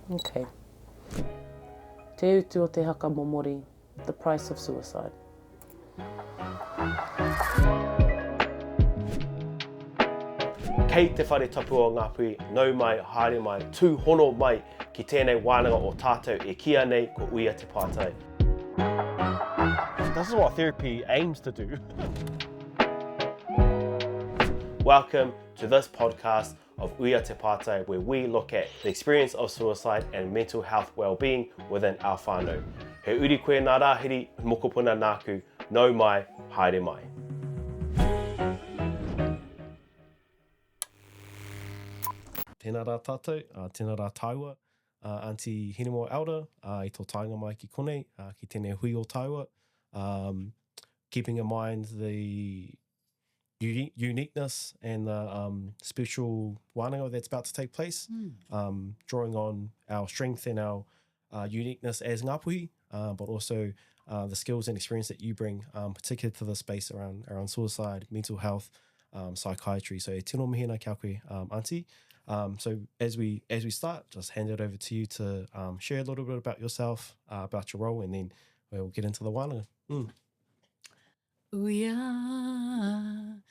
Okay. Te utu o te haka momori, the price of suicide. Kei te whare tapu o Ngāpuhi, nau mai, haere mai, tū hono mai ki tēnei wānanga o tātou e kia nei ko uia te pātai. This is what therapy aims to do. Welcome to this podcast of Uia Te Pātai, where we look at the experience of suicide and mental health well-being within our whānau. He uri koe ngā rāhiri, mokopuna nāku, nau mai, haere mai. Tēnā rā tātou, tēnā rā tāua, Auntie Hinemoa Elder, I tō tainga mai ki konei, ki tēnei hui o tāua, keeping in mind the uniqueness and the special wānanga that's about to take place, drawing on our strength and our uniqueness as Ngāpuhi, but also the skills and experience that you bring, particularly to the space around suicide, mental health, psychiatry. So e tino mihina kia koe, Auntie. So as we start, just hand it over to you to share a little bit about yourself, about your role, and then we'll get into the wānanga. Uia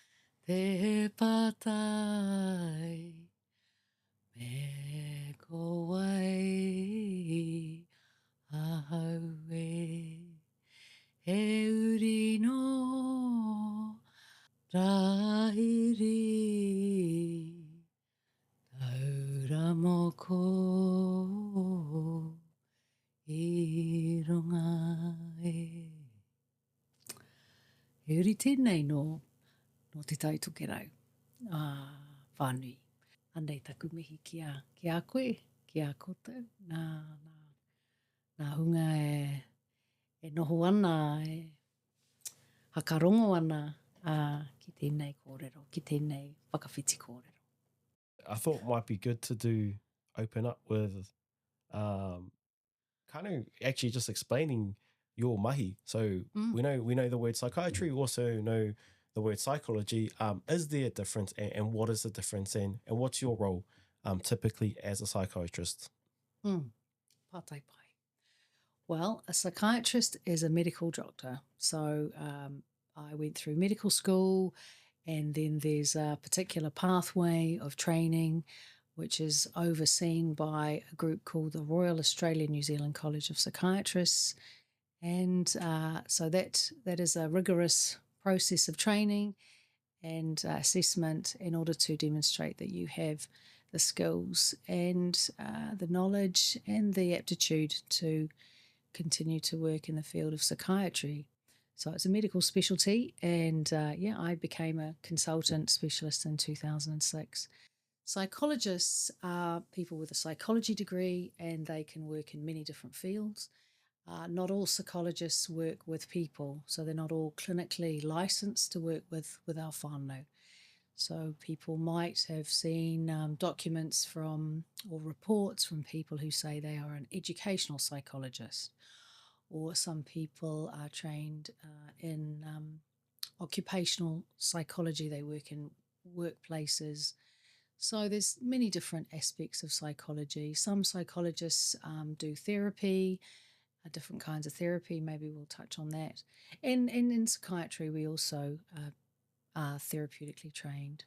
te pātai me ko wai ahau e uri no rahiri taura moko I runga E uri tēnei no te taitokerau, whānui. Anei taku mihi ki a koe, ki a koutou, nā hunga e noho ana, e hakarongo ana ki tēnei kōrero, ki tēnei whakawhiti kōrero. I thought it might be good to open up with kind of actually just explaining your mahi. So we know the word psychiatry, we also know the word psychology. Is there a difference, and what is the difference, and what's your role typically as a psychiatrist? Pātai pai. Well, a psychiatrist is a medical doctor. So I went through medical school, and then there's a particular pathway of training which is overseen by a group called the Royal Australian New Zealand College of Psychiatrists. And so that is a rigorous process of training and assessment in order to demonstrate that you have the skills and the knowledge and the aptitude to continue to work in the field of psychiatry. So it's a medical specialty, and I became a consultant specialist in 2006. Psychologists are people with a psychology degree, and they can work in many different fields. Not all psychologists work with people, so they're not all clinically licensed to work with our whānau. So people might have seen documents or reports from people who say they are an educational psychologist, or some people are trained in occupational psychology. They work in workplaces. So there's many different aspects of psychology. Some psychologists do therapy, different kinds of therapy. Maybe we'll touch on that. And in psychiatry, we also are therapeutically trained.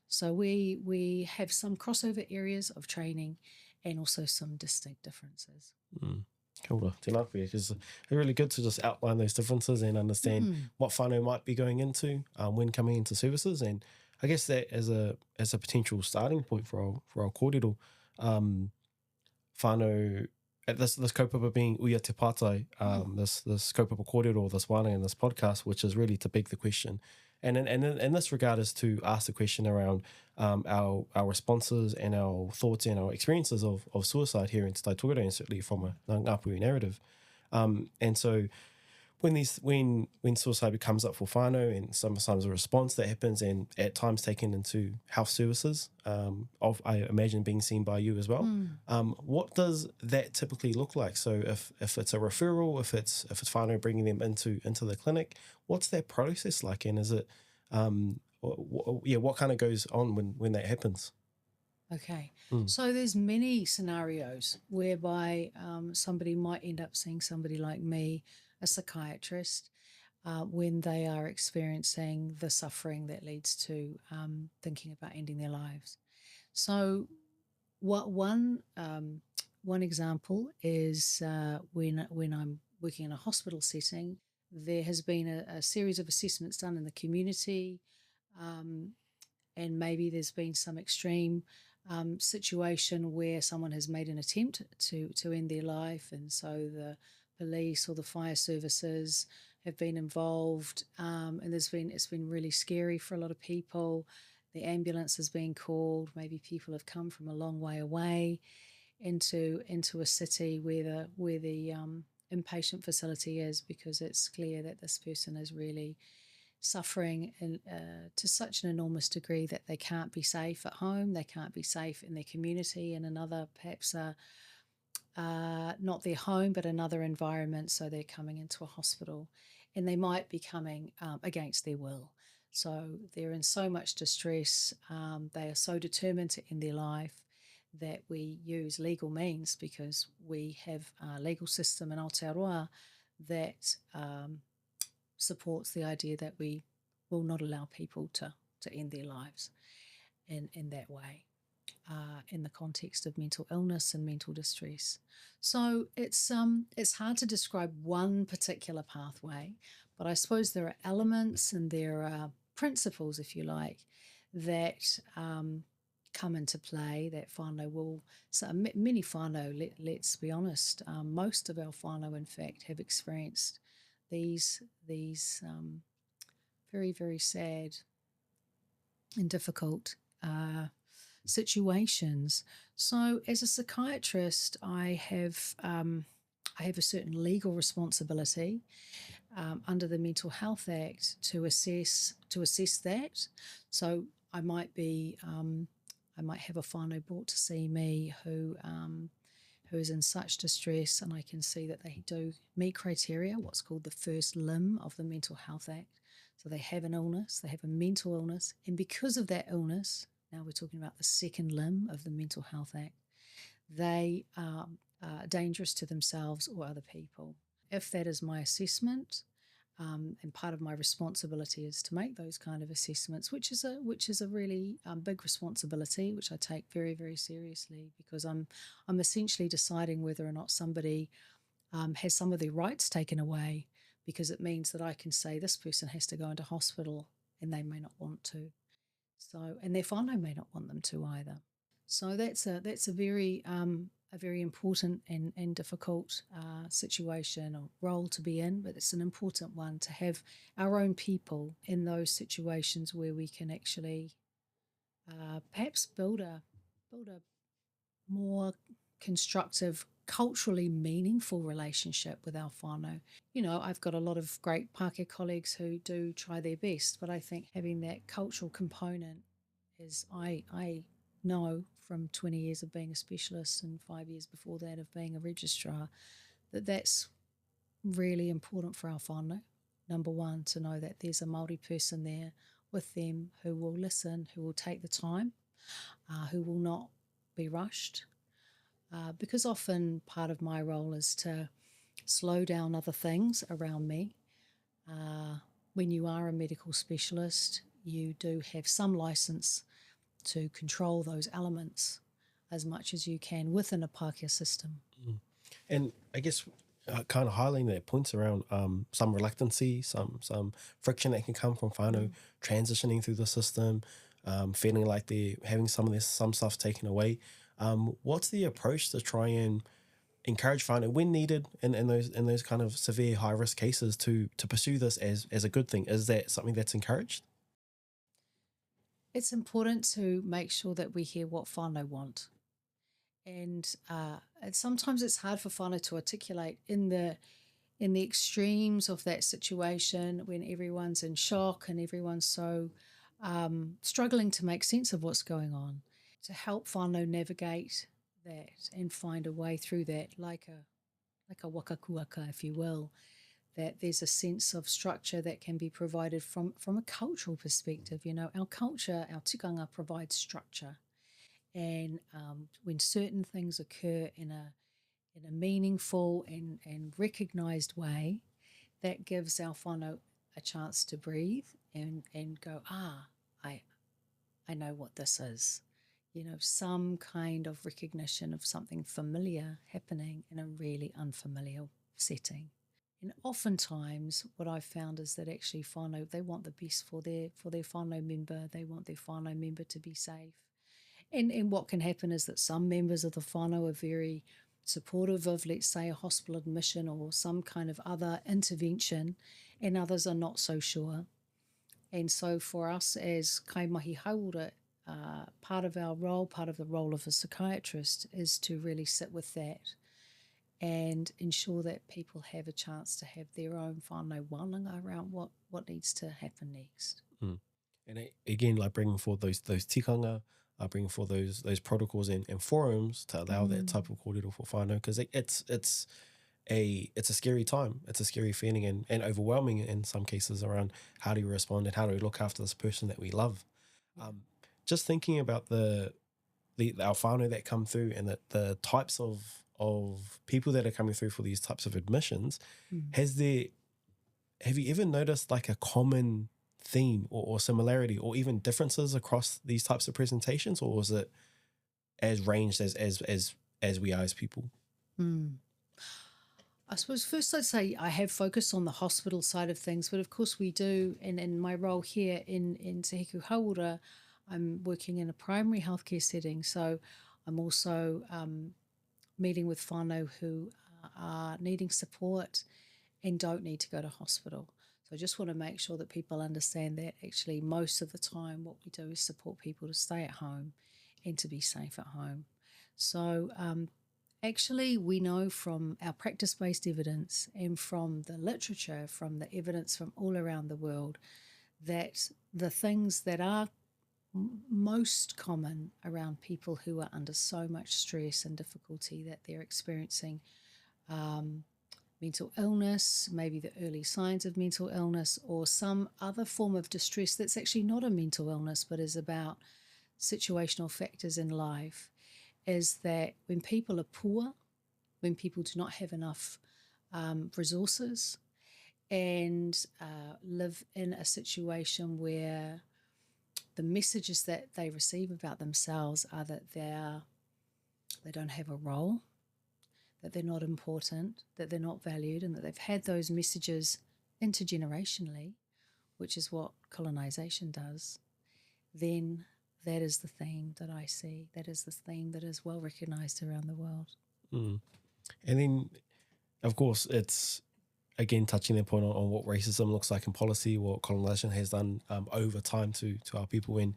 So we have some crossover areas of training and also some distinct differences. Kia ora, tēnā koe. It's really good to just outline those differences and understand what whānau might be going into when coming into services. And I guess that as a potential starting point for our kōrero, whānau, at this kaupapa being Uia Te Pātai, this kaupapa kōrero, this wānau in this podcast, which is really to beg the question. And in this regard is to ask the question around our responses and our thoughts and our experiences of suicide here in Te Taitokerau, and certainly from a Ngāpuhi narrative. And so when suicide comes up for whānau, and sometimes a response that happens, and at times taken into health services, I imagine being seen by you as well. What does that typically look like? So if it's a referral, if it's whānau bringing them into the clinic, what's that process like? And is it what kind of goes on when that happens? Okay. Mm. So there's many scenarios whereby somebody might end up seeing somebody like me, a psychiatrist, when they are experiencing the suffering that leads to thinking about ending their lives. So one example is when I'm working in a hospital setting, there has been a series of assessments done in the community, and maybe there's been some extreme situation where someone has made an attempt to end their life, and so the police or the fire services have been involved, and it's been really scary for a lot of people. The ambulance has been called. Maybe people have come from a long way away into a city where the inpatient facility is, because it's clear that this person is really suffering to such an enormous degree that they can't be safe at home, they can't be safe in their community, in another, perhaps not their home, but another environment. So they're coming into a hospital, and they might be coming against their will. So they're in so much distress, they are so determined to end their life that we use legal means, because we have a legal system in Autōuri that supports the idea that we will not allow people to end their lives in that way, in the context of mental illness and mental distress. So it's hard to describe one particular pathway, but I suppose there are elements and there are principles, if you like, that come into play that whānau will. So many whānau, let's be honest, most of our whānau, in fact, have experienced these very, very sad and difficult situations. So as a psychiatrist, I have a certain legal responsibility under the Mental Health Act to assess that. So I might have a whānau brought to see me who is in such distress, and I can see that they do meet criteria, what's called the first limb of the Mental Health Act. So they have an illness, they have a mental illness, and because of that illness, now we're talking about the second limb of the Mental Health Act, they are dangerous to themselves or other people. If that is my assessment, and part of my responsibility is to make those kind of assessments, which is a really big responsibility, which I take very, very seriously, because I'm essentially deciding whether or not somebody has some of their rights taken away, because it means that I can say this person has to go into hospital and they may not want to. So, and their whānau may not want them to either. So that's a very important and difficult situation or role to be in, but it's an important one to have our own people in those situations where we can actually perhaps build a more constructive, culturally meaningful relationship with our whānau. You know, I've got a lot of great Pākehā colleagues who do try their best, but I think having that cultural component is, I know from 20 years of being a specialist and 5 years before that of being a registrar, that's really important for our whānau. Number one, to know that there's a Māori person there with them who will listen, who will take the time, who will not be rushed, because often part of my role is to slow down other things around me. When you are a medical specialist, you do have some license to control those elements as much as you can within a Pākehā system. Mm. And I guess kind of highlighting that points around some reluctancy, some friction that can come from whānau transitioning through the system, feeling like they're having some stuff taken away. What's the approach to try and encourage whānau when needed in those kind of severe high risk cases to pursue this as a good thing? Is that something that's encouraged? It's important to make sure that we hear what whānau want. And sometimes it's hard for whānau to articulate in the extremes of that situation, when everyone's in shock and everyone's so struggling to make sense of what's going on. To help whānau navigate that and find a way through that, like a wakakuaka, if you will, that there's a sense of structure that can be provided from a cultural perspective. You know, our culture, our tikanga provides structure. And when certain things occur in a meaningful and recognised way, that gives our whānau a chance to breathe and go, I know what this is. You know, some kind of recognition of something familiar happening in a really unfamiliar setting. And oftentimes what I've found is that actually whānau, they want the best for their whānau member. They want their whānau member to be safe. And what can happen is that some members of the whānau are very supportive of, let's say, a hospital admission or some kind of other intervention, and others are not so sure. And so for us as kaimahi hauora, part of our role, part of the role of a psychiatrist is to really sit with that and ensure that people have a chance to have their own whānau wānanga around what needs to happen next. And again, like bringing forward those tikanga, bringing forward those protocols and forums to allow that type of kōrero for whānau, because it's a scary time. It's a scary feeling and overwhelming in some cases around how do you respond and how do we look after this person that we love. Just thinking about our whānau that come through and the types of people that are coming through for these types of admissions, have you ever noticed like a common theme or similarity or even differences across these types of presentations, or is it as ranged as we are as people? I suppose first I'd say I have focused on the hospital side of things, but of course we do, and in my role here in Te Heku Hauora, I'm working in a primary healthcare setting, so I'm also meeting with whānau who are needing support and don't need to go to hospital. So I just want to make sure that people understand that actually most of the time what we do is support people to stay at home and to be safe at home. So actually we know from our practice-based evidence and from the literature, from the evidence from all around the world, that the things that are most common around people who are under so much stress and difficulty that they're experiencing mental illness, maybe the early signs of mental illness, or some other form of distress that's actually not a mental illness but is about situational factors in life, is that when people are poor, when people do not have enough resources and live in a situation where the messages that they receive about themselves are that they don't have a role, that they're not important, that they're not valued, and that they've had those messages intergenerationally, which is what colonisation does, then that is the theme that I see. That is the theme that is well recognised around the world. And then, of course, it's, again, touching that point on what racism looks like in policy, what colonisation has done over time to our people, and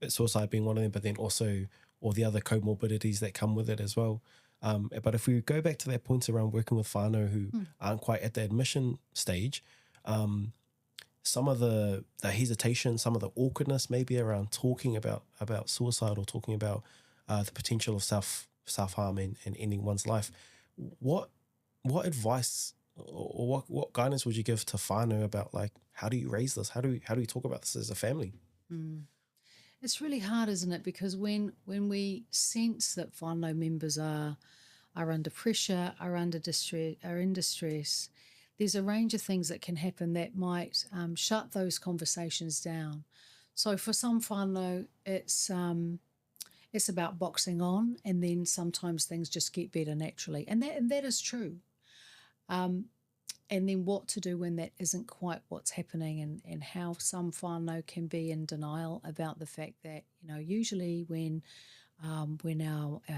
suicide being one of them, but then also all the other comorbidities that come with it as well. But if we go back to that point around working with whānau who aren't quite at the admission stage, some of the hesitation, some of the awkwardness maybe around talking about suicide or talking about the potential of self-harm and ending one's life, what advice or what guidance would you give to whānau about, like, how do you raise this? How do we talk about this as a family? It's really hard, isn't it? Because when we sense that whānau members are under pressure, are in distress, there's a range of things that can happen that might shut those conversations down. So for some whānau, it's about boxing on, and then sometimes things just get better naturally, and that is true. And then what to do when that isn't quite what's happening, and how some whānau can be in denial about the fact that, you know, usually when our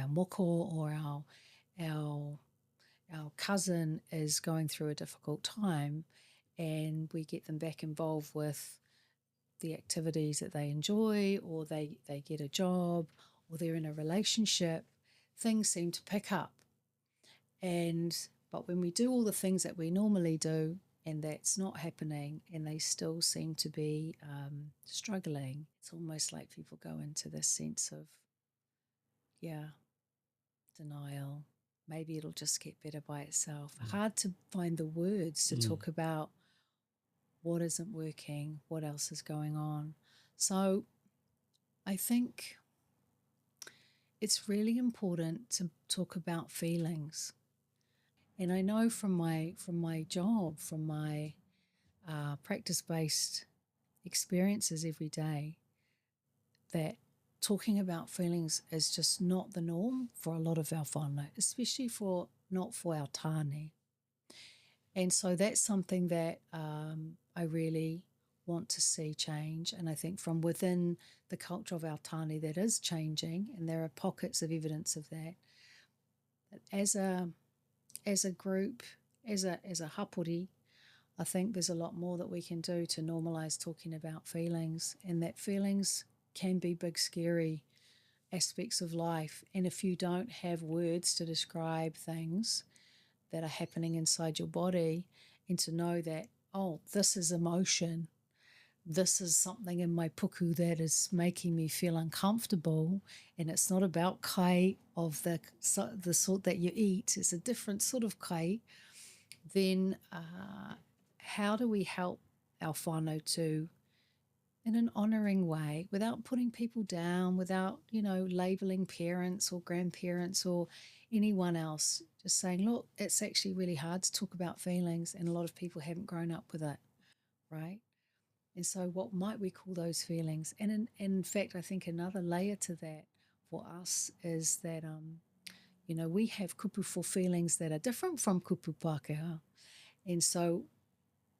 moko or our cousin is going through a difficult time and we get them back involved with the activities that they enjoy, or they get a job, or they're in a relationship, things seem to pick up. But when we do all the things that we normally do and that's not happening and they still seem to be struggling, it's almost like people go into this sense of, denial. Maybe it'll just get better by itself. Hard to find the words to talk about what isn't working, what else is going on. So I think it's really important to talk about feelings. And I know from my job, from my practice-based experiences every day, that talking about feelings is just not the norm for a lot of our whānau, especially not for our tāne. And so that's something that I really want to see change. And I think from within the culture of our tāne that is changing, and there are pockets of evidence of that, as a group, as a hapori, I think there's a lot more that we can do to normalise talking about feelings, and that feelings can be big, scary aspects of life. And if you don't have words to describe things that are happening inside your body, and to know that, oh, this is emotion, this is something in my puku that is making me feel uncomfortable, and it's not about kai of the sort that you eat, it's a different sort of kai, then how do we help our whānau to, in an honouring way, without putting people down, without, labelling parents or grandparents or anyone else, just saying, look, it's actually really hard to talk about feelings, and a lot of people haven't grown up with it, right? And so what might we call those feelings? And in fact, I think another layer to that for us is that, we have kupu for feelings that are different from kupu Pākehā. And so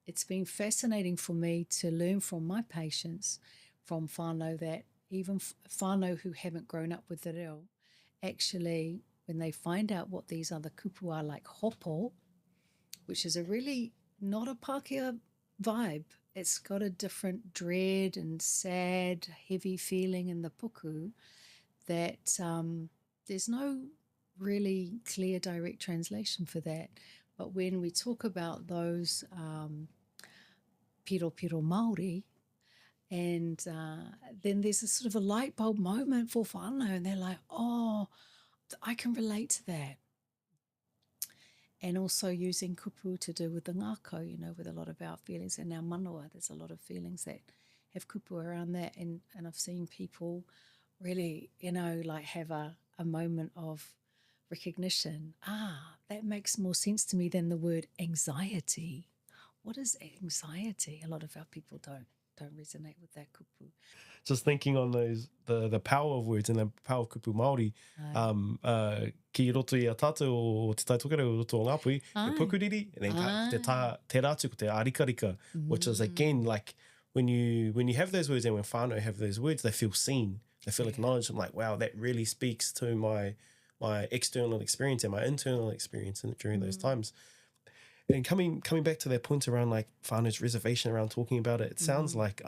it's been fascinating for me to learn from my patients, from whānau, that even whānau who haven't grown up with the reo, actually, when they find out what these other kupu are, like hopo, which is a really not a Pākehā vibe, it's got a different dread and sad, heavy feeling in the puku, that there's no really clear direct translation for that. But when we talk about those piro Māori, and then there's a sort of a light bulb moment for whānau, and they're like, oh, I can relate to that. And also using kupu to do with the ngākau, with a lot of our feelings. And our manawa, there's a lot of feelings that have kupu around that. And I've seen people really, have a moment of recognition. That makes more sense to me than the word anxiety. What is anxiety? A lot of our people don't resonate with that kupu. Just thinking on those, the power of words and the power of kupu Māori, ki roto i a tātou o te taitokere o roto o Ngāpuhi, te pukuriri, and then te rātu ko te arikarika, which is again like when you have those words, and when whānau have those words, they feel seen, they feel acknowledged. I'm like, wow, that really speaks to my external experience and my internal experience during those times. And coming back to that point around like whānau's reservation around talking about it, it sounds like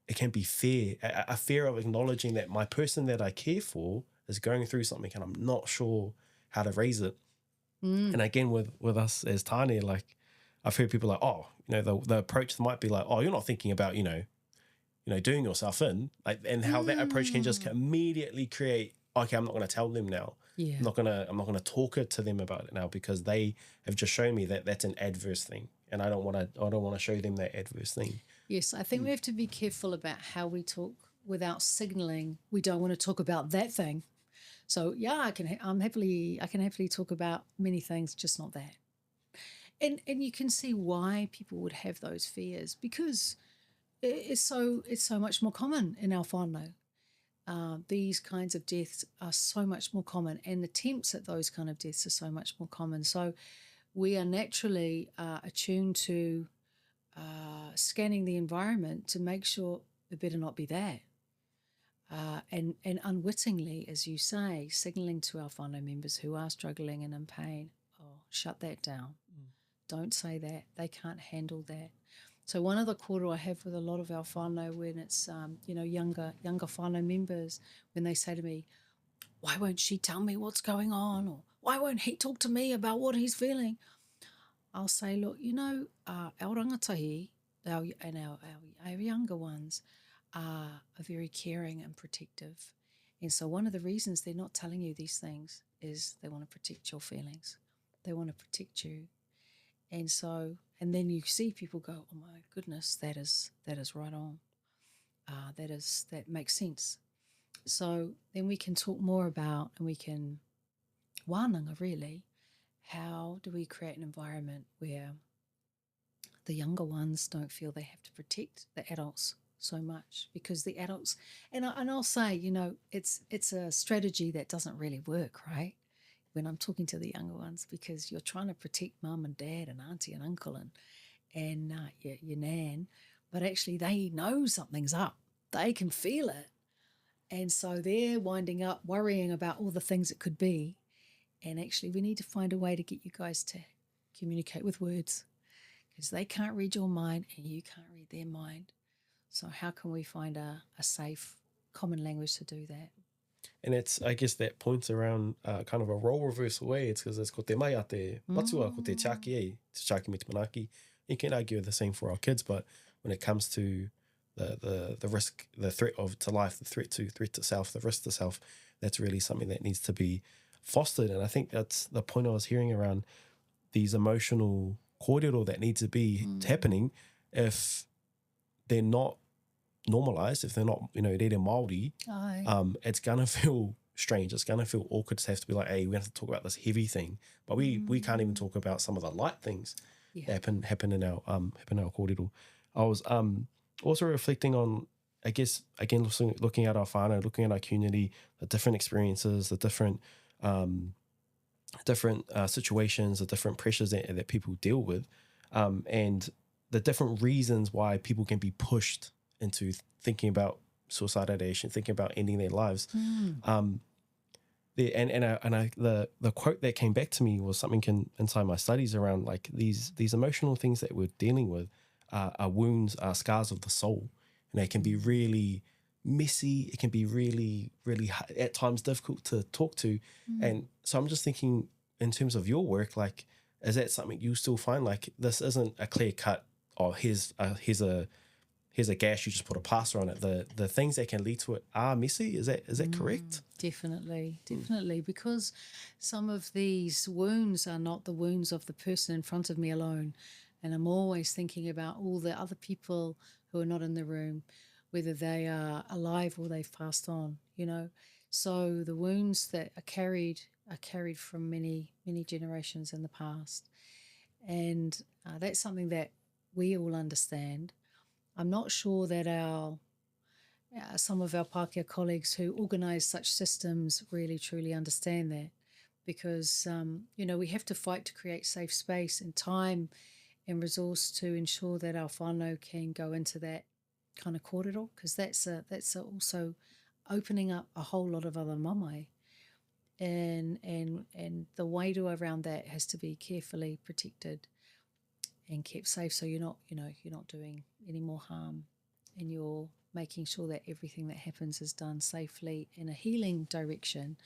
it can be fear, a fear of acknowledging that my person that I care for is going through something and I'm not sure how to raise it. And again, with us as tāne, like I've heard people like, oh, the approach might be like, oh, you're not thinking about, doing yourself in, like, and how that approach can just immediately create, okay, I'm not going to tell them now. Yeah. I'm not gonna talk to them about it now, because they have just shown me that that's an adverse thing, and I don't want to show them that adverse thing. Yes, I think we have to be careful about how we talk without signalling we don't want to talk about that thing. So yeah, I can happily talk about many things, just not that. And you can see why people would have those fears, because it's so much more common in our whānau. These kinds of deaths are so much more common, and attempts at those kind of deaths are so much more common. So we are naturally attuned to scanning the environment to make sure it better not be that. And unwittingly, as you say, signalling to our whānau members who are struggling and in pain, oh, shut that down. Don't say that. They can't handle that. So one of the kōrero I have with a lot of our whānau, when it's, younger whānau members, when they say to me, why won't she tell me what's going on? Or why won't he talk to me about what he's feeling? I'll say, look, our rangatahi and our younger ones are very caring and protective. And so one of the reasons they're not telling you these things is they want to protect your feelings. They want to protect you. And so, and then you see people go, oh my goodness, that is right on. That makes sense. So then we can talk more about, and we can wānanga really, how do we create an environment where the younger ones don't feel they have to protect the adults so much, because the adults, and I'll say, it's a strategy that doesn't really work, right? When I'm talking to the younger ones, because you're trying to protect mum and dad and auntie and uncle and your nan, but actually they know something's up. They can feel it. And so they're winding up worrying about all the things it could be. And actually we need to find a way to get you guys to communicate with words, because they can't read your mind and you can't read their mind. So how can we find a safe common language to do that? And it's, I guess, that points around kind of a role reversal way. It's because it's ko te mai a te matua, ko te tiaki te tiaki me te manaki. You can argue the same for our kids, but when it comes to the risk, the threat to life, the threat to self, the risk to self, that's really something that needs to be fostered. And I think that's the point I was hearing around these emotional kōrero that need to be happening. If they're not normalized, if they're not, rere Māori, it's going to feel strange. It's going to feel awkward to have to be like, hey, we have to talk about this heavy thing. But we can't even talk about some of the light things that happen in our kōrero. I was also reflecting on, I guess, again, looking at our whānau, looking at our community, the different experiences, the different situations, the different pressures that people deal with, and the different reasons why people can be pushed into thinking about suicide ideation, thinking about ending their lives. The quote that came back to me was something inside my studies around like these emotional things that we're dealing with are wounds, are scars of the soul, and they can be really messy. It can be really, really at times difficult to talk to. And so I'm just thinking, in terms of your work, like, is that something you still find like this isn't a clear cut? Oh, here's a gash, you just put a plaster on it. The things that can lead to it are messy. Is that correct? Definitely, because some of these wounds are not the wounds of the person in front of me alone. And I'm always thinking about all the other people who are not in the room, whether they are alive or they've passed on, So the wounds that are carried from many, many generations in the past. And that's something that we all understand. I'm not sure that some of our Pākehā colleagues who organise such systems really truly understand that, because we have to fight to create safe space and time and resource to ensure that our whānau can go into that kind of kōrero, because that's also opening up a whole lot of other mamae, and the wairua around that has to be carefully protected and kept safe, so you're not doing any more harm, and you're making sure that everything that happens is done safely in a healing direction.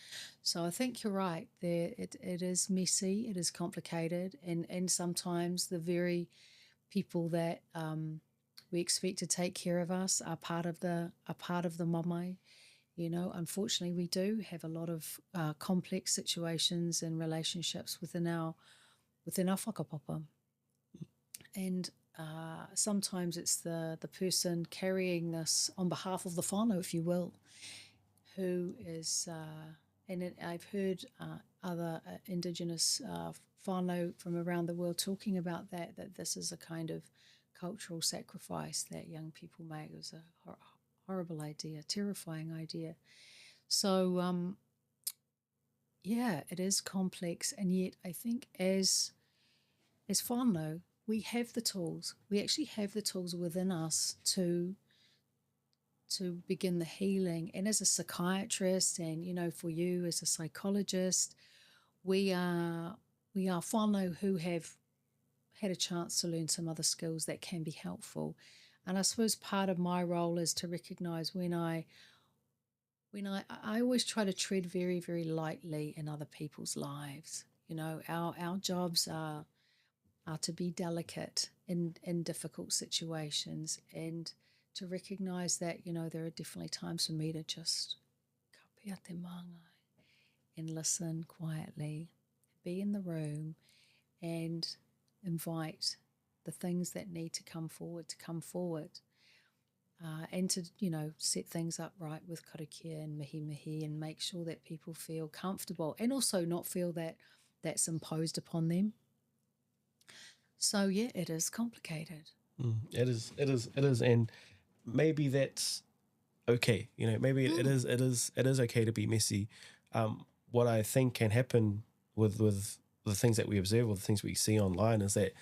So I think you're right. It is messy, it is complicated, and sometimes the very people that we expect to take care of us are part of the mamae. Unfortunately, we do have a lot of complex situations and relationships within our whakapapa. And sometimes it's the person carrying this on behalf of the whānau, if you will, who is, I've heard other Indigenous whānau from around the world talking about that this is a kind of cultural sacrifice that young people make. It was a horrible idea, terrifying idea. So, it is complex, and yet I think as whānau, we have the tools. We actually have the tools within us to begin the healing. And as a psychiatrist, and for you as a psychologist, we are whānau who have had a chance to learn some other skills that can be helpful. And I suppose part of my role is to recognise when I always try to tread very, very lightly in other people's lives. Our jobs are to be delicate in difficult situations, and to recognise that, there are definitely times for me to just ka pia te māngai and listen quietly, be in the room and invite the things that need to come forward. and to, set things up right with karakia and mihi and make sure that people feel comfortable and also not feel that that's imposed upon them. So, yeah, it is complicated. It is, and maybe that's okay. Maybe it is okay to be messy. What I think can happen with the things that we observe or the things we see online is that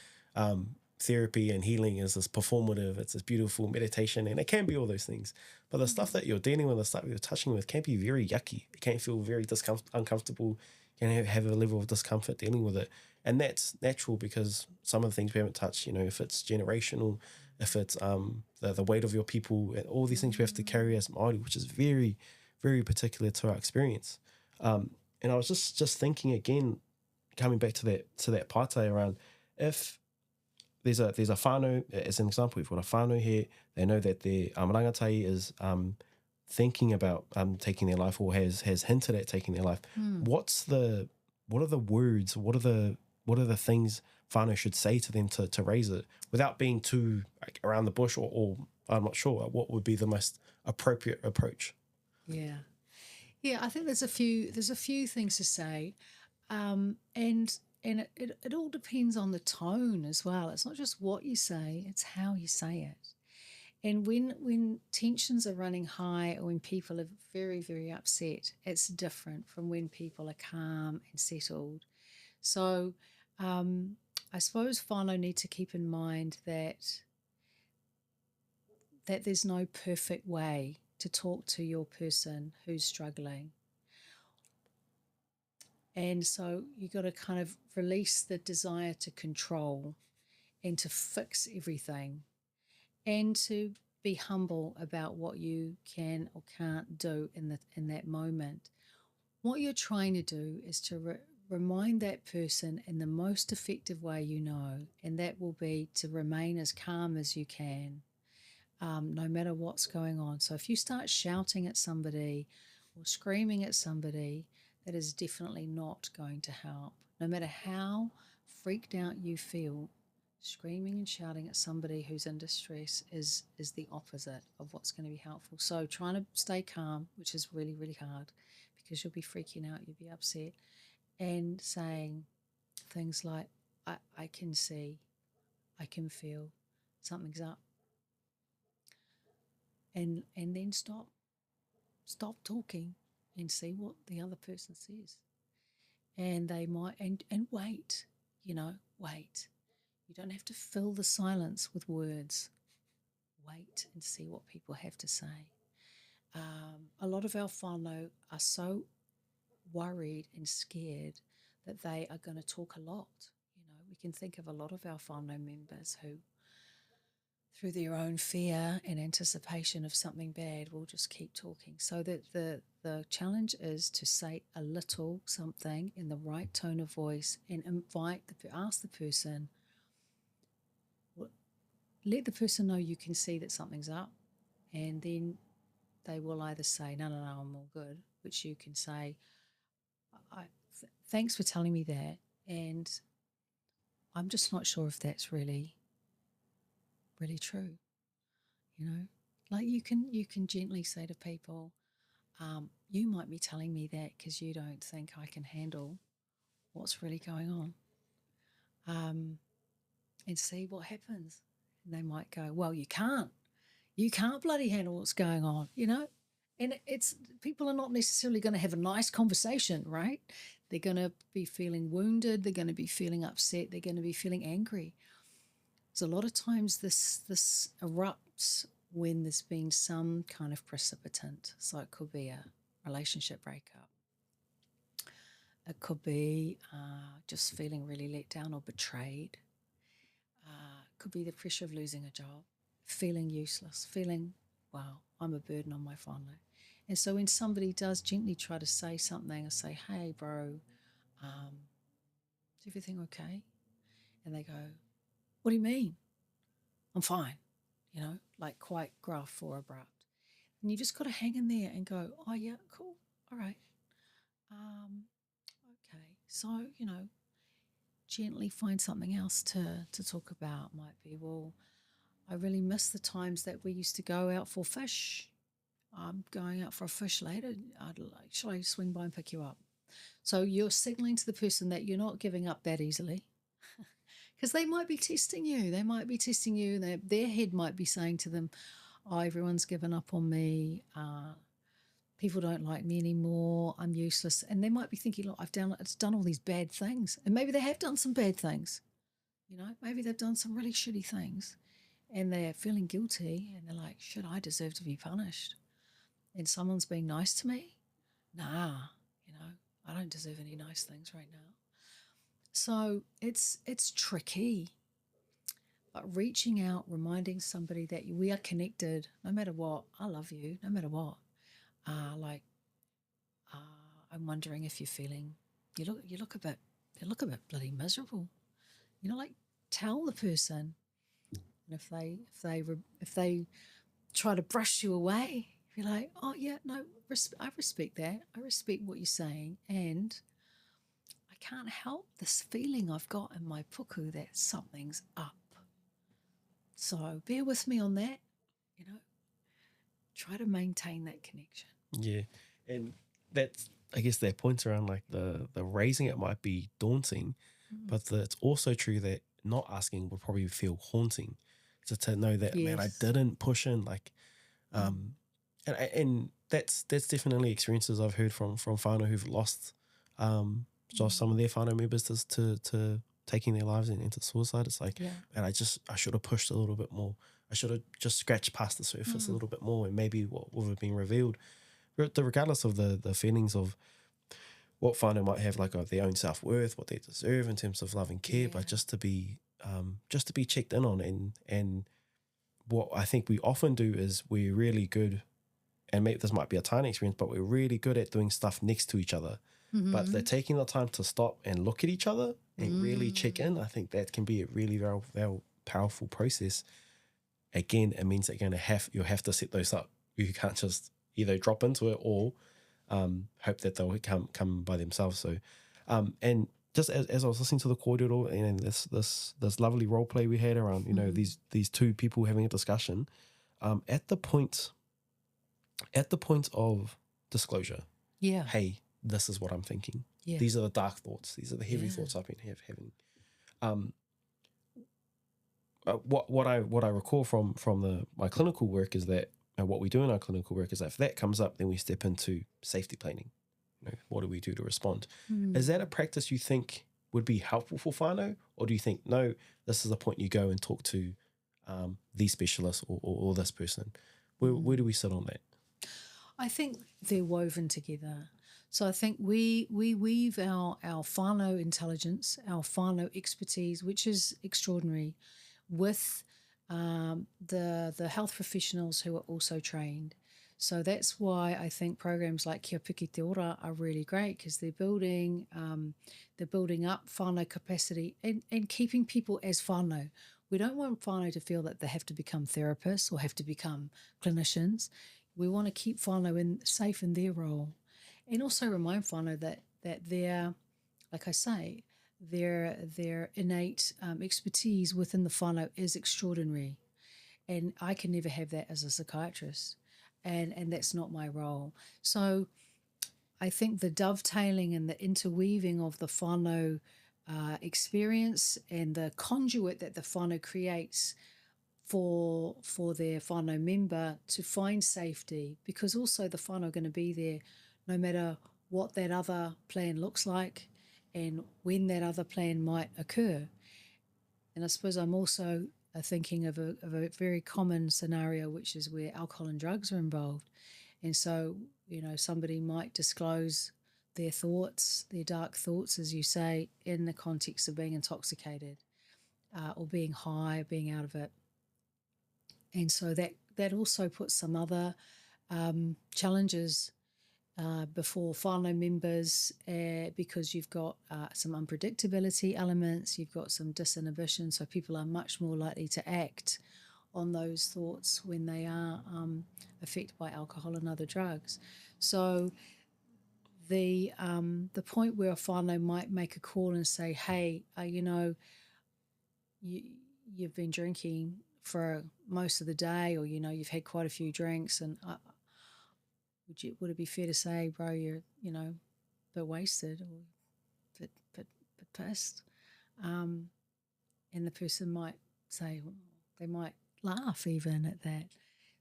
therapy and healing is this performative, it's this beautiful meditation, and it can be all those things. But the stuff that you're dealing with, the stuff you're touching with, can be very yucky. It can feel very uncomfortable. You can have a level of discomfort dealing with it. And that's natural because some of the things we haven't touched, if it's generational, if it's the weight of your people, and all these things we have to carry as Māori, which is very, very particular to our experience. And I was just thinking again, coming back to that pātai around, if there's a whānau, as an example, we've got a whānau here, they know that their rangatahi is thinking about taking their life or has hinted at taking their life. What are the words, what are the things whānau should say to them to raise it without being too around the bush, or I'm not sure what would be the most appropriate approach? Yeah, I think there's a few things to say, and it all depends on the tone as well. It's not just what you say, it's how you say it. And when tensions are running high or when people are very, very upset, it's different from when people are calm and settled. So I suppose whānau need to keep in mind that there's no perfect way to talk to your person who's struggling. And so you got to kind of release the desire to control and to fix everything, and to be humble about what you can or can't do in that moment. What you're trying to do is to remind that person in the most effective way you know, and that will be to remain as calm as you can, no matter what's going on. So if you start shouting at somebody or screaming at somebody, that is definitely not going to help. No matter how freaked out you feel, screaming and shouting at somebody who's in distress is the opposite of what's going to be helpful. So trying to stay calm, which is really, really hard because you'll be freaking out, you'll be upset, and saying things like, I can see, I can feel, something's up. And then stop talking and see what the other person says. And they might, and wait, wait. You don't have to fill the silence with words. Wait and see what people have to say. A lot of our whānau are so worried and scared that they are going to talk a lot. We can think of a lot of our whānau members who, through their own fear and anticipation of something bad, will just keep talking. So that the challenge is to say a little something in the right tone of voice and ask the person, let the person know you can see that something's up, and then they will either say, no, I'm all good, which you can say, thanks for telling me that, and I'm just not sure if that's really, really true. Like you can gently say to people, you might be telling me that because you don't think I can handle what's really going on, and see what happens. And they might go, well, you can't bloody handle what's going on, and it's, people are not necessarily going to have a nice conversation, right? They're going to be feeling wounded, they're going to be feeling upset, they're going to be feeling angry. So a lot of times this erupts when there's been some kind of precipitant. So it could be a relationship breakup. It could be just feeling really let down or betrayed. It could be the pressure of losing a job, feeling useless, feeling, wow, I'm a burden on my whānau. And so when somebody does gently try to say something or say, hey, bro, is everything okay? And they go, what do you mean? I'm fine, like quite gruff or abrupt. And you just got to hang in there and go, oh, yeah, cool, all right. Okay, so, gently find something else to talk about. Might be, well, I really miss the times that we used to go out for fish. I'm going out for a fish later. Shall I swing by and pick you up? So you're signaling to the person that you're not giving up that easily, because they might be testing you. They might be testing you. Their head might be saying to them, oh, everyone's given up on me. People don't like me anymore. I'm useless. And they might be thinking, look, it's done all these bad things. And maybe they have done some bad things. Maybe they've done some really shitty things. And they're feeling guilty. And they're like, shit, I deserve to be punished. And someone's being nice to me? Nah, I don't deserve any nice things right now. So it's tricky. But reaching out, reminding somebody that we are connected, no matter what. I love you, no matter what. I'm wondering if you're feeling. You look a bit bloody miserable. Tell the person. And if they try to brush you away, you're like, oh yeah, no, I respect that. I respect what you're saying, and I can't help this feeling I've got in my puku that something's up. So bear with me on that. Try to maintain that connection. Yeah, and that's, I guess, that points around like the raising it might be daunting, but it's also true that not asking would probably feel haunting. So to know that, man, I didn't push in, like, and that's definitely experiences I've heard from whānau who've lost just some of their whānau members to taking their lives into suicide. It's like, man, I should have pushed a little bit more. I should have just scratched past the surface a little bit more, and maybe what would have been revealed, regardless of the feelings of what whānau might have, like of their own self-worth, what they deserve in terms of love and care, but just to be checked in on. And what I think we often do is we're really good, and maybe this might be a tiny experience, but we're really good at doing stuff next to each other. But they're taking the time to stop and look at each other and really check in. I think that can be a really very, very powerful process. Again, it means that you'll have to set those up. You can't just either drop into it or hope that they'll come by themselves. So, and just as I was listening to the kōrero and this lovely role play we had around, these two people having a discussion, at the point of disclosure. Yeah. Hey, this is what I'm thinking. Yeah. These are the dark thoughts. These are the heavy thoughts I've been having. What I recall from my clinical work is that, and what we do in our clinical work is that if that comes up, then we step into safety planning. What do we do to respond? Is that a practice you think would be helpful for whānau, or do you think, no, this is the point you go and talk to the specialist or this person? Where do we sit on that? I think they're woven together. So I think we weave our whānau intelligence, our whānau expertise, which is extraordinary, with the health professionals who are also trained. So that's why I think programs like Kia Piki Te Ora are really great, because they're building up whānau capacity and keeping people as whānau. We don't want whānau to feel that they have to become therapists or have to become clinicians. We want to keep whānau safe in their role, and also remind whānau that their, like I say, their innate expertise within the whānau is extraordinary, and I can never have that as a psychiatrist, and that's not my role. So I think the dovetailing and the interweaving of the whānau experience and the conduit that the whānau creates for their whānau member to find safety, because also the whānau are going to be there no matter what that other plan looks like and when that other plan might occur. And I suppose I'm also thinking of a very common scenario, which is where alcohol and drugs are involved. And so, somebody might disclose their thoughts, their dark thoughts, as you say, in the context of being intoxicated or being high, being out of it. And so that also puts some other challenges before whānau members, because you've got some unpredictability elements, you've got some disinhibition, so people are much more likely to act on those thoughts when they are affected by alcohol and other drugs. So the point where a whānau might make a call and say, hey, you've been drinking for most of the day, or, you know, you've had quite a few drinks, and would it be fair to say, bro, you're, you know, a bit wasted or a bit pissed? And the person might say, well, they might laugh even at that.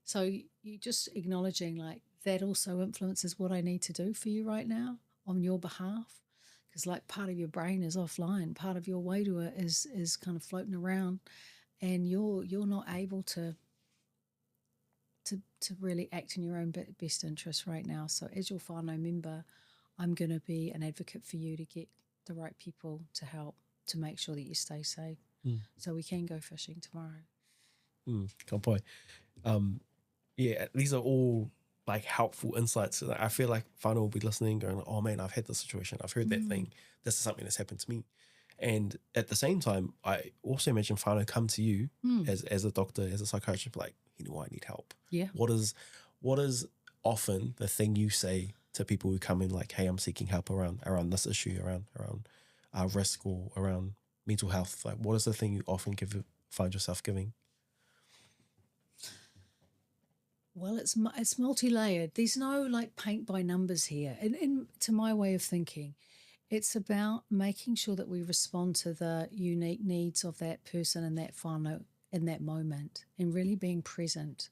So you just acknowledging, like, that also influences what I need to do for you right now on your behalf. Because, like, part of your brain is offline, part of your wairua is kind of floating around, and you're not able to really act in your own best interest right now. So as your whānau member, I'm going to be an advocate for you to get the right people to help to make sure that you stay safe. So we can go fishing tomorrow. Ka pai. Yeah, these are all like helpful insights. I feel like whānau will be listening going, oh man, I've had this situation, I've heard that thing, this is something that's happened to me. And at the same time, I also imagine whānau come to you as a doctor, as a psychiatrist, like, you know, I need help. Yeah. What is often the thing you say to people who come in, like, hey, I'm seeking help around this issue, around risk or around mental health? Like, what is the thing you often find yourself giving? Well, it's multi-layered. There's no, like, paint by numbers here. And to my way of thinking, it's about making sure that we respond to the unique needs of that person and that whānau in that moment, and really being present.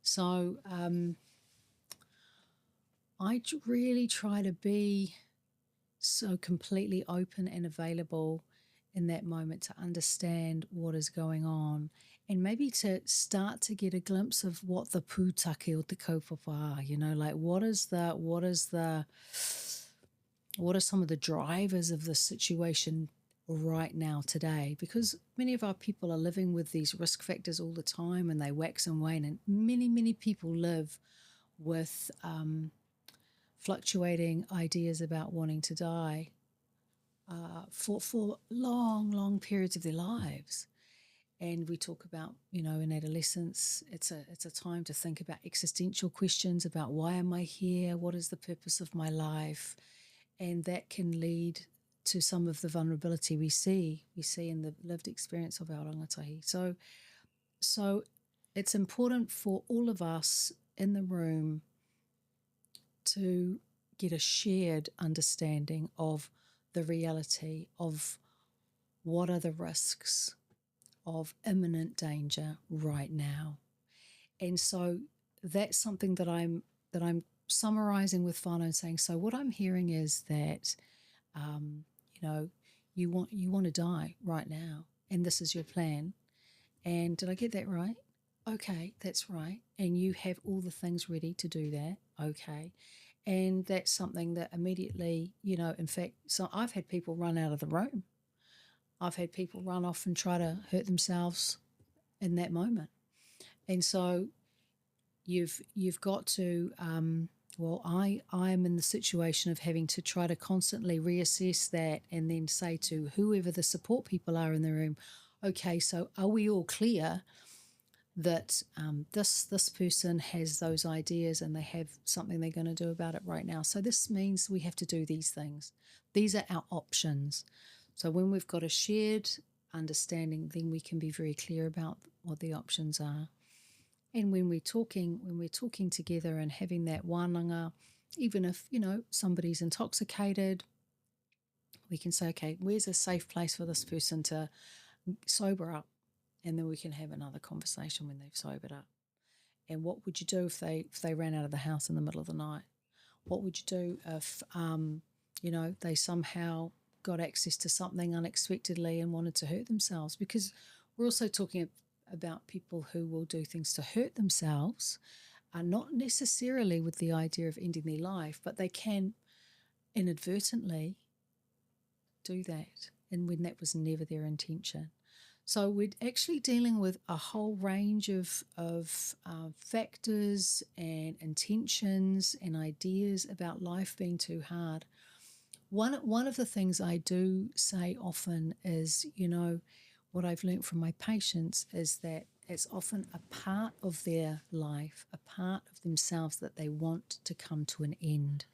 So I really try to be so completely open and available in that moment to understand what is going on, and maybe to start to get a glimpse of what the pūtake or the kaupapa are, you know, like what are some of the drivers of the situation right now today? Because many of our people are living with these risk factors all the time, and they wax and wane, and many people live with fluctuating ideas about wanting to die for long periods of their lives. And we talk about, you know, in adolescence, it's a time to think about existential questions about, why am I here? What is the purpose of my life? And that can lead to some of the vulnerability we see in the lived experience of our rangatahi. So it's important for all of us in the room to get a shared understanding of the reality of what are the risks of imminent danger right now. And so that's something that I'm summarizing with whānau and saying, so what I'm hearing is that you know, you want to die right now, and this is your plan. And did I get that right? Okay, that's right. And you have all the things ready to do that. Okay. And that's something that immediately, you know, in fact, so I've had people run out of the room. I've had people run off and try to hurt themselves in that moment. And so you've got to, I am in the situation of having to try to constantly reassess that, and then say to whoever the support people are in the room, okay, so are we all clear that this person has those ideas and they have something they're going to do about it right now? So this means we have to do these things. These are our options. So when we've got a shared understanding, then we can be very clear about what the options are. And when we're talking together and having that wānanga, even if, you know, somebody's intoxicated, we can say, okay, where's a safe place for this person to sober up? And then we can have another conversation when they've sobered up. And what would you do if they ran out of the house in the middle of the night? What would you do if, you know, they somehow got access to something unexpectedly and wanted to hurt themselves? Because we're also talking about people who will do things to hurt themselves, not necessarily with the idea of ending their life, but they can inadvertently do that, and when that was never their intention. So we're actually dealing with a whole range of factors and intentions and ideas about life being too hard. One of the things I do say often is, you know, what I've learned from my patients is that it's often a part of their life, a part of themselves that they want to come to an end.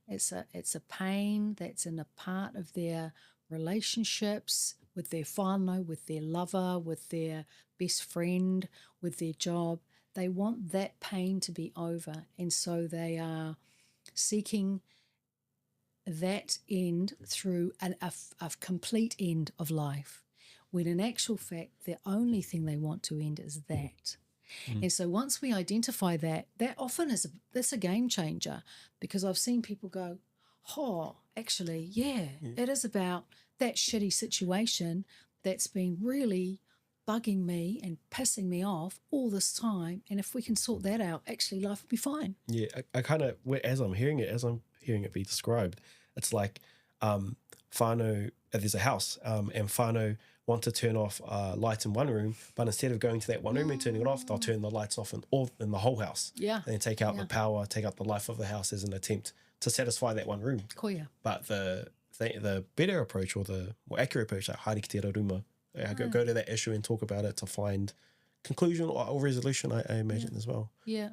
It's a pain that's in a part of their relationships, with their whānau, with their lover, with their best friend, with their job. They want that pain to be over, and so they are seeking that end through a complete end of life, when in actual fact the only thing they want to end is that. And so once we identify that, that often that's a game changer, because I've seen people go, oh, actually, yeah, it is about that shitty situation that's been really bugging me and pissing me off all this time, and if we can sort that out, actually life will be fine. Yeah, I kind of, as I'm hearing it be described, it's like whānau, there's a house, and whānau want to turn off lights in one room, but instead of going to that one room and turning it off, they'll turn the lights off in the whole house. Yeah. And then take out the power, take out the life of the house as an attempt to satisfy that one room. Koia. But the better approach, or the more accurate approach, like haere ki te raruma, go to that issue and talk about it to find conclusion or resolution, I imagine, as well. Yeah.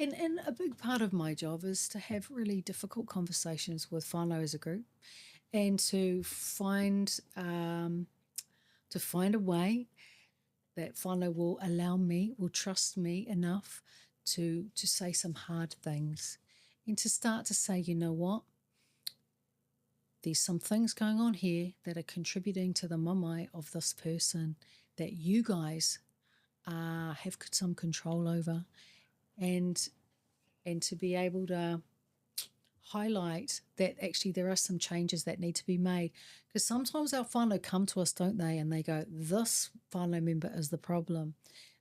And a big part of my job is to have really difficult conversations with whānau as a group, and to find a way that whānau will allow me, will trust me enough to say some hard things, and to start to say, you know what, there's some things going on here that are contributing to the mamae of this person that you guys have some control over, and to be able to highlight that actually there are some changes that need to be made. Because sometimes our whānau come to us, don't they, and they go, this whānau member is the problem,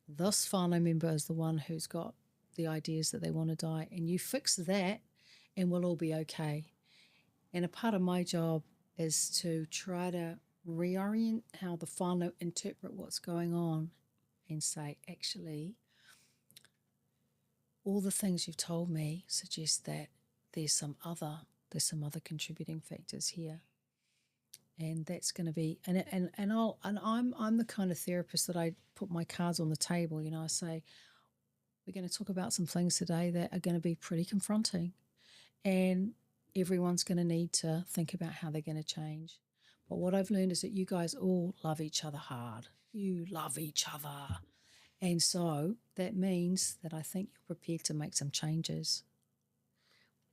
this whānau member is the one who's got the ideas that they want to die, and you fix that and we'll all be okay. And a part of my job is to try to reorient how the whānau interpret what's going on, and say, actually, all the things you've told me suggest that there's some other contributing factors here, and that's going to be and I'm the kind of therapist that I put my cards on the table. You know, I say, we're going to talk about some things today that are going to be pretty confronting, and everyone's going to need to think about how they're going to change. But what I've learned is that you guys all love each other hard. You love each other. And so that means that I think you're prepared to make some changes.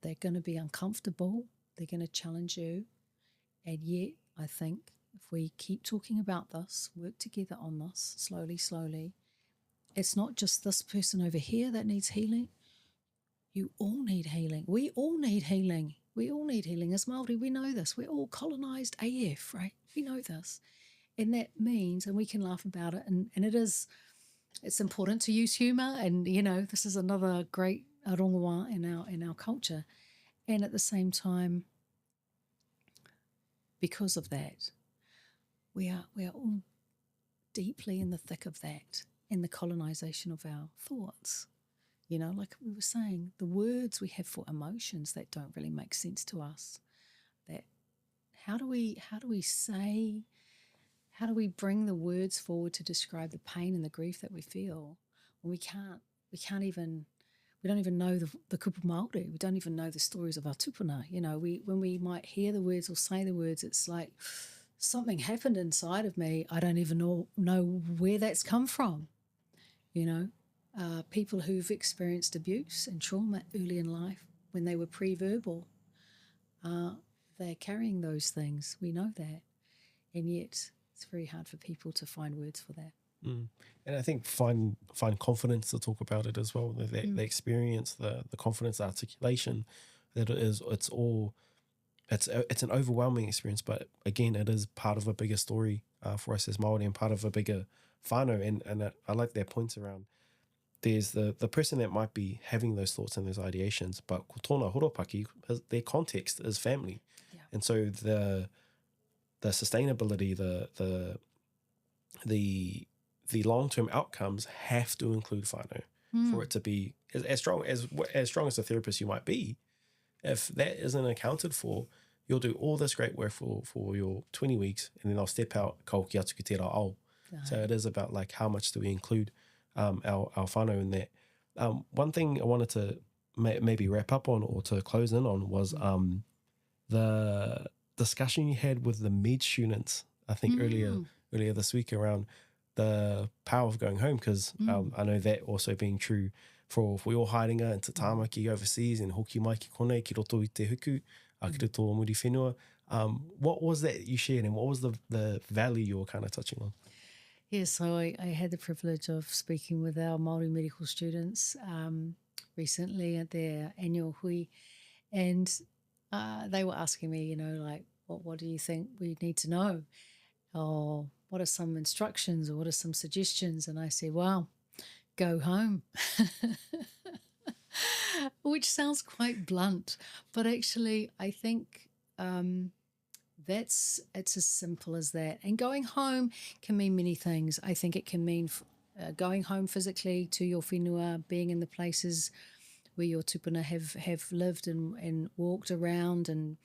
They're going to be uncomfortable. They're going to challenge you. And yet, I think if we keep talking about this, work together on this, slowly, it's not just this person over here that needs healing. You all need healing. We all need healing. We all need healing. As Māori, we know this. We're all colonised AF, right? We know this. And that means, and we can laugh about it, and it's important to use humour, and, you know, this is another great rongoa in our culture. And at the same time, because of that, we are all deeply in the thick of that, in the colonisation of our thoughts. You know, like we were saying, the words we have for emotions that don't really make sense to us. That how do we bring the words forward to describe the pain and the grief that we feel when we don't even know the kupu Māori, we don't even know the stories of our tupuna. You know, when we might hear the words or say the words, it's like something happened inside of me. I don't even know where that's come from. You know, people who've experienced abuse and trauma early in life when they were pre-verbal, they're carrying those things. We know that. And yet it's very hard for people to find words for that. And I think find confidence to talk about it as well. The experience, the confidence, the articulation, that it's an overwhelming experience. But again, it is part of a bigger story for us as Māori, and part of a bigger whānau. And I like their points around. There's the person that might be having those thoughts and those ideations, but ko tōna horopaki, their context is family. Yeah. And so the sustainability, the long-term outcomes have to include whānau for it to be as strong as a therapist you might be. If that isn't accounted for, you'll do all this great work for your 20 weeks, and then I'll step out, kau ki atu ki te rā au. So it is about, like, how much do we include our whānau in that. One thing I wanted to maybe wrap up on, or to close in on, was the discussion you had with the med students I think earlier this week around the power of going home, because I know that also being true for all haerenga and te tāmaki overseas and hoki mai ki konei ki roto i te huku, ki roto o muri whenua. What was that you shared, and what was the value you were kind of touching on? Yeah, so I had the privilege of speaking with our Māori medical students recently at their annual hui, and they were asking me, like, what do you think we need to know? Or what are some instructions, or what are some suggestions? And I said, well, go home. Which sounds quite blunt, but actually I think it's as simple as that. And going home can mean many things. I think it can mean going home physically to your whenua, being in the places where your tupuna have lived and walked around and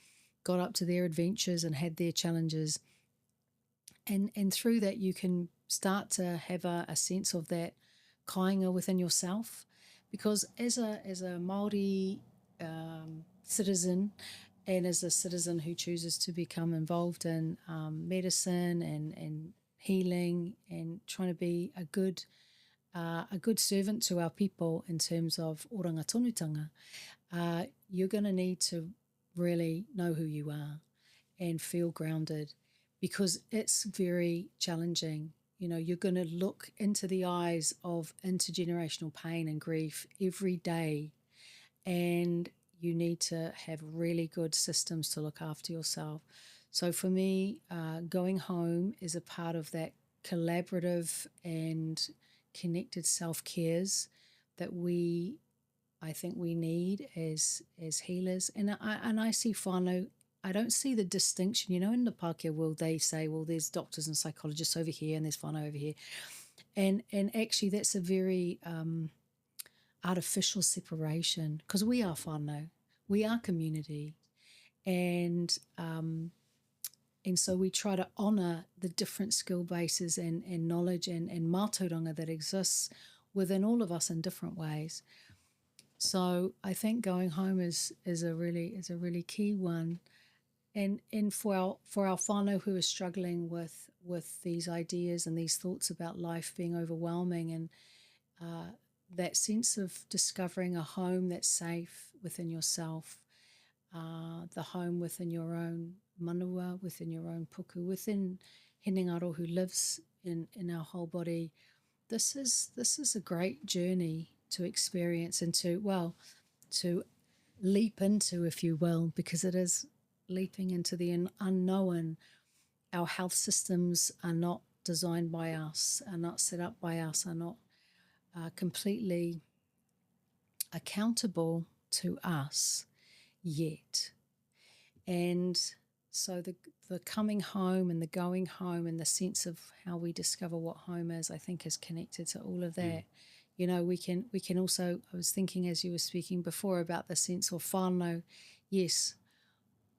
got up to their adventures and had their challenges. And through that you can start to have a sense of that kāinga within yourself. Because as a Māori citizen, and as a citizen who chooses to become involved in medicine and healing and trying to be a good servant to our people in terms of oranga tonutanga, you're going to need to really know who you are and feel grounded, because it's very challenging. You're going to look into the eyes of intergenerational pain and grief every day, and you need to have really good systems to look after yourself. So for me, going home is a part of that collaborative and connected self-cares that I think we need as healers. And I see whānau, I don't see the distinction. In the Pākehā world, they say, well, there's doctors and psychologists over here and there's whānau over here. And actually that's a very artificial separation, because we are whānau, we are community. And so we try to honour the different skill bases and knowledge and mātauranga that exists within all of us in different ways. So I think going home is a really key one. And for our whānau who are struggling with these ideas and these thoughts about life being overwhelming, and that sense of discovering a home that's safe within yourself, the home within your own manua, within your own puku, within Hinengaro who lives in our whole body. This is a great journey to experience and to leap into, if you will, because it is leaping into the unknown. Our health systems are not designed by us, are not set up by us, are not completely accountable to us yet. And so the coming home and the going home and the sense of how we discover what home is, I think, is connected to all of that. We can also, I was thinking as you were speaking before about the sense of whānau. Yes,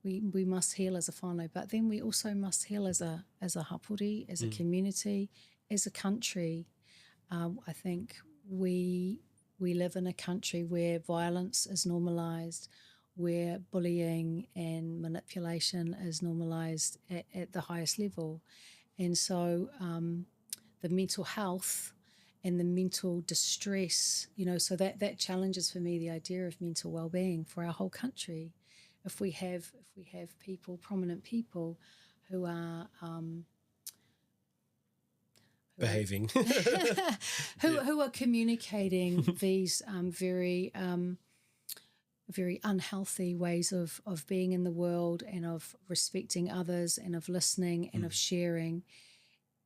we must heal as a whānau, but then we also must heal as a hapori, as a community, as a country. I think we live in a country where violence is normalised, where bullying and manipulation is normalised at the highest level. And so the mental health and the mental distress, so that challenges for me the idea of mental well-being for our whole country. If we have people, prominent people, who are behaving, who are communicating these very unhealthy ways of being in the world and of respecting others and of listening and of sharing,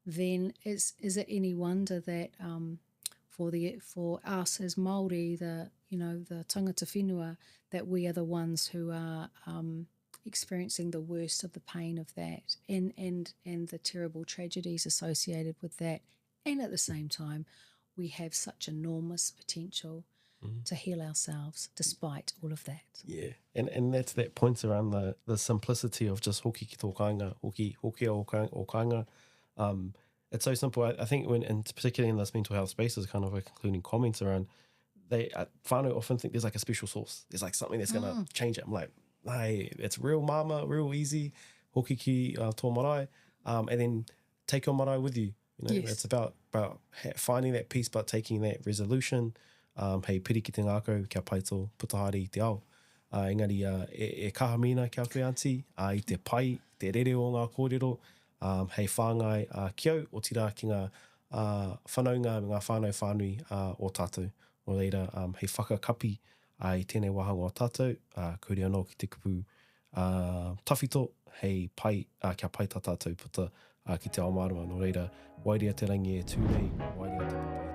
then is it any wonder that for us as Māori, the tangata whenua, that we are the ones who are experiencing the worst of the pain of that and the terrible tragedies associated with that. And at the same time, we have such enormous potential to heal ourselves despite all of that. Yeah, and that's that points around the simplicity of just hoki ki tō kāinga, hoki o kāinga. It's so simple. I think and particularly in this mental health space, is kind of a concluding comments around, whānau often think there's like a special sauce. There's like something that's going to change it. I'm like, hey, it's real mama, real easy, hoki ki tō marae. and then take your marae with you. You know, Yes. it's about finding that peace, but taking that resolution. Hei piri ki te ngākau, kia pai tō putahari i te ao. Engari, e kahamina kia koe anti, i te pai, te rere o ngā kōrero, hei whāngai ki au, o tira ki ngā whanaunga, ngā whānau whānui o tātou. O reira, hei whakakapi i tēnei wahanga o tātou, kauri anō ki te kupu tawhito, hei pai, kia pai tā tātou puta ki te ao marama. No reira, wairia te rangi e tūnei, wairia te papa